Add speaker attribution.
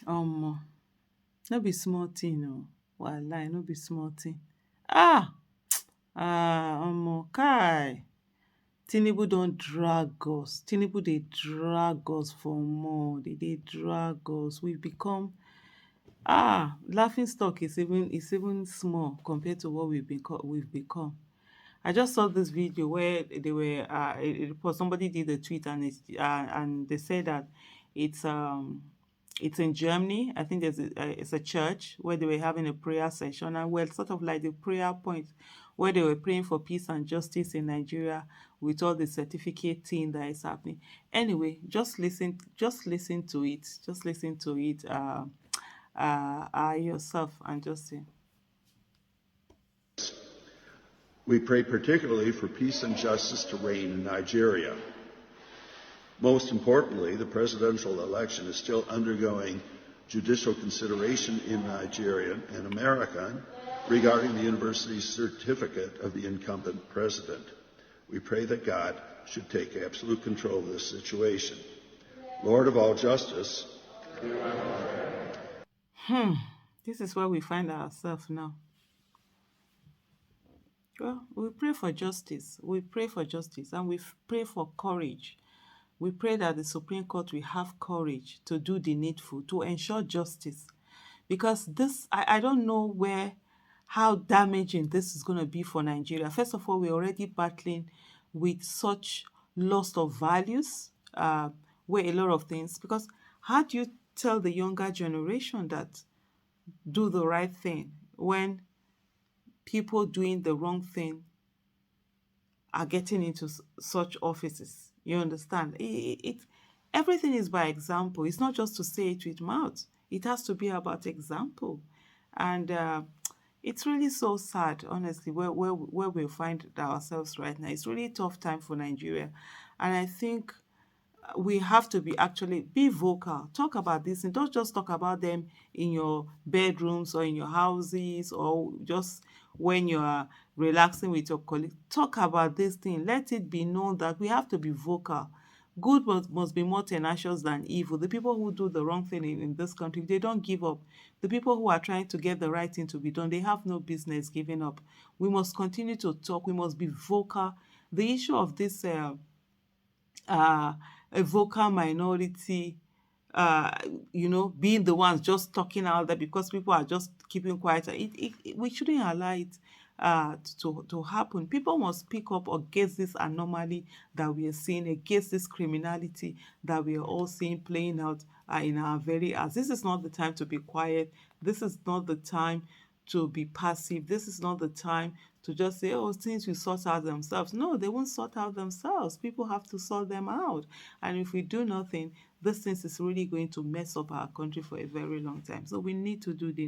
Speaker 1: Omo, no be small thing oh. Walai, no be small thing. Ah! Omo, kai! Tinubu don drag us. Tinubu dey drag us for more. They dey drag us. We've become laughing stock is even small compared to what we've become. I just saw this video where they were somebody did a tweet, and they said that it's um it's in Germany. I think it's a church where they were having a prayer session, and well, sort of like the prayer point where they were praying for peace and justice in Nigeria with all the certificate thing that is happening. Anyway, just listen to it. Just listen to it yourself and just see.
Speaker 2: We pray particularly for peace and justice to reign in Nigeria. Most importantly, the presidential election is still undergoing judicial consideration in Nigeria and America regarding the university's certificate of the incumbent president. We pray that God should take absolute control of this situation. Lord of all justice,
Speaker 1: This is where we find ourselves now. Well, we pray for justice. We pray for justice, and pray for courage. We pray that the Supreme Court will have courage to do the needful, to ensure justice. Because I don't know how damaging this is going to be for Nigeria. First of all, we're already battling with such loss of values, where a lot of things, because how do you tell the younger generation that do the right thing when people doing the wrong thing are getting into such offices? You understand? Everything is by example. It's not just to say it with mouth. It has to be about example. And it's really so sad, honestly, where we find ourselves right now. It's really a tough time for Nigeria. And I think we have to be vocal, talk about this, and don't just talk about them in your bedrooms or in your houses or just when you are relaxing with your colleagues. Talk about this thing, let it be known that we have to be vocal. Good must be more tenacious than evil. The people who do the wrong thing in this country, they don't give up. The people who are trying to get the right thing to be done, they have no business giving up. We must continue to talk, we must be vocal. The issue of this a vocal minority, uh, being the ones just talking out there because people are just keeping quiet. We shouldn't allow it to happen. People must speak up against this anomaly that we are seeing, against this criminality that we are all seeing playing out in our very eyes. This is not the time to be quiet. This is not the time to be passive. This is not the time to just say, oh, things will sort out themselves. No, they won't sort out themselves. People have to sort them out. And if we do nothing, this thing is really going to mess up our country for a very long time. So we need to do the